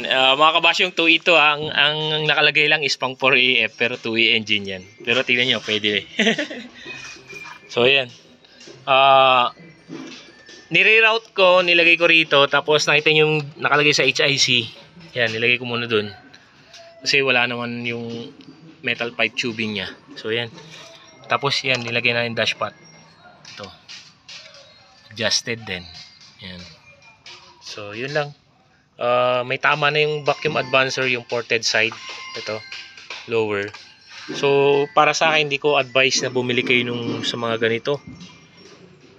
Mga kabasyong 2 ito, ang nakalagay lang is pang 4AF pero 2E engine yan. Pero tingnan nyo, pwede. So yan. Nire-route ko, nilagay ko rito, tapos nakita nyo yung nakalagay sa HIC. Yan, nilagay ko muna dun. Kasi wala naman yung metal pipe tubing nya. So yan. Tapos yan, nilagay na yung dashpot. Ito. Adjusted din. Yan. So yun lang. May tama na yung vacuum advancer, yung ported side. Ito, lower. So para sa akin, hindi ko advise na bumili kayo sa mga ganito.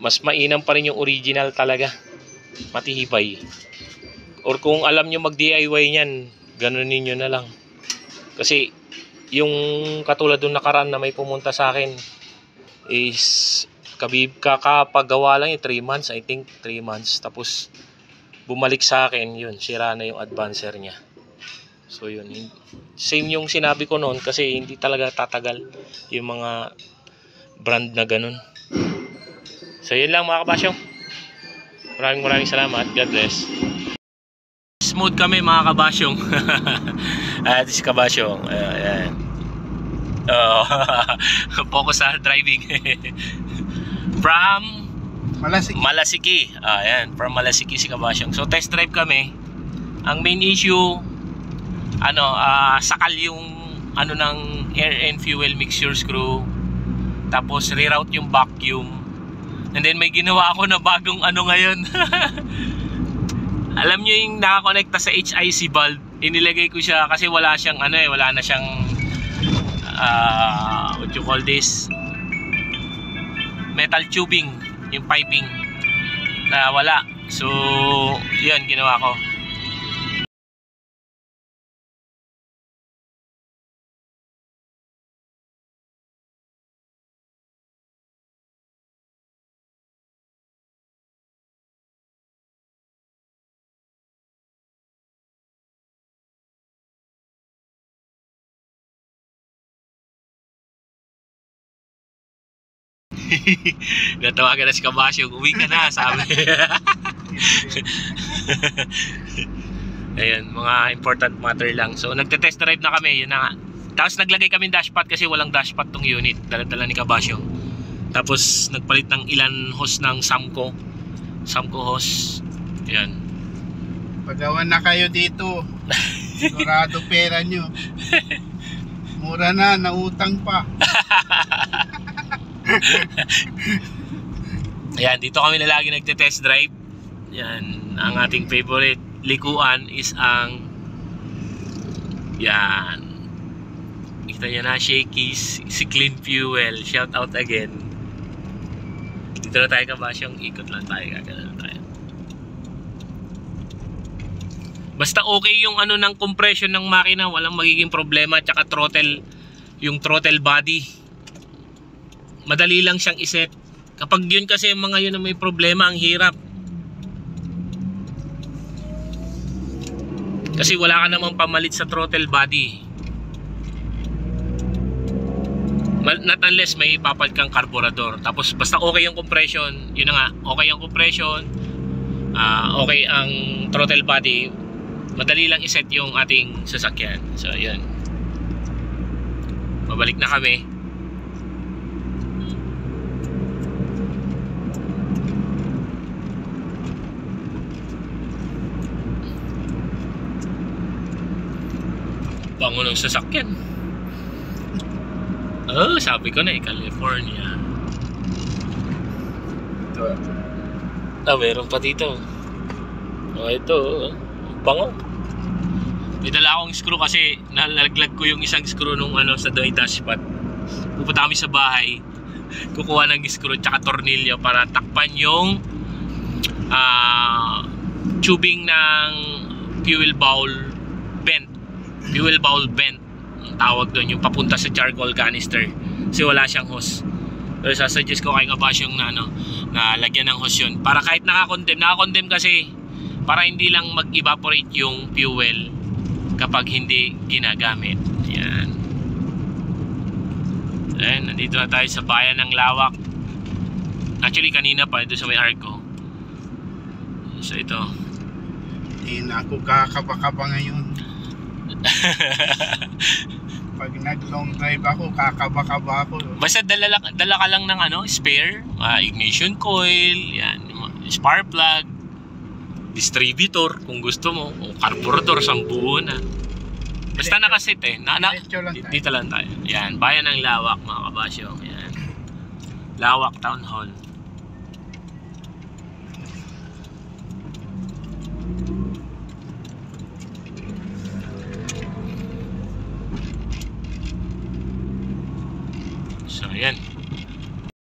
Mas mainam pa rin yung original talaga, matihibay. Or kung alam nyo mag DIY nyan, ganunin nyo na lang. Kasi yung katulad nung nakaraan na may pumunta sa akin is kakapagawa lang yung 3 months, I think 3 months. Tapos bumalik sa akin, yun, sira na yung advancer niya. So yun, same yung sinabi ko noon, kasi hindi talaga tatagal yung mga brand na ganun. So yun lang mga kabasyong. Maraming salamat. God bless. Smooth kami mga kabasyong. This is kabasyong. Ayan. Focus sa driving. From Malasiki. Ayan, from Malasiki si kabasyong. So test drive kami. Ang main issue, sakal yung ng air and fuel mixture screw. Tapos reroute yung vacuum. And then may ginawa ako na bagong ngayon. Alam nyo yung nakakonekta sa HIC valve, inilagay ko siya kasi wala siyang wala na siyang what you call this, metal tubing, yung piping na wala. So yun, ginawa ko. Natawagan na si kabasyong, uwi ka na, sabi. Ayun, mga important matter lang. So nagte-test drive na kami, yun na nga. Tapos naglagay kami dashpot kasi walang dashpot tong unit, dala-dala ni kabasyong. Tapos nagpalit ng ilan hose ng Samco hose. Yan. Pagawan na kayo dito. Sigurado pera nyo. Mura na, nautang pa. Ayan, dito kami na lagi nagte-test drive. Yan, ang ating favorite likuan is ang yan. Kita nyo na, Shakey's, si Clean Fuel. Shout out again. Dito na tayo kabasyong, ikot lang tayo, gagana tayo. Basta okay yung ng compression ng makina, walang magiging problema. Tsaka throttle, yung throttle body, madali lang siyang iset. Kapag yun kasi mga yun na may problema, ang hirap. Kasi wala ka namang pamalit sa throttle body. Not unless may ipapalit kang carburetor. Tapos basta okay yung compression, yun na nga, okay yung compression, okay ang throttle body, madali lang iset yung ating sasakyan. So yun, babalik na kami. Bango ng sasakyan. Oh, sabi ko na California. Ito. Meron pa dito. Oh, ito. Bango. May dala akong screw kasi nalaglag ko yung isang screw nung sa dashpot. Pupunta kami sa bahay, kukuha ng screw tsaka tornilyo para takpan yung tubing ng fuel bowl vent. Fuel bowl vent ang tawag doon, yung papunta sa charcoal canister, kasi wala siyang hose. Pero sasuggest ko kay kabasyong na lagyan ng hose yun, para kahit nakakondem kasi, para hindi lang mag-evaporate yung fuel kapag hindi ginagamit. Yan. Ayan, nandito na tayo sa bayan ng Lawak. Actually kanina pa, ito sa may Arco. So ito, Hindi na ako kakaba-kaba ngayon. Pag nag-long drive ako, kakaba-kaba ako. Basta dala ka lang ng spare, ignition coil, yan, spark plug, distributor kung gusto mo, o carburetor, sambuo na. Basta nakasit Diretso lang tayo. dito lang tayo. Yan, Bayan ng Lawak mga kabasyo. Yan. Lawak Town Hall.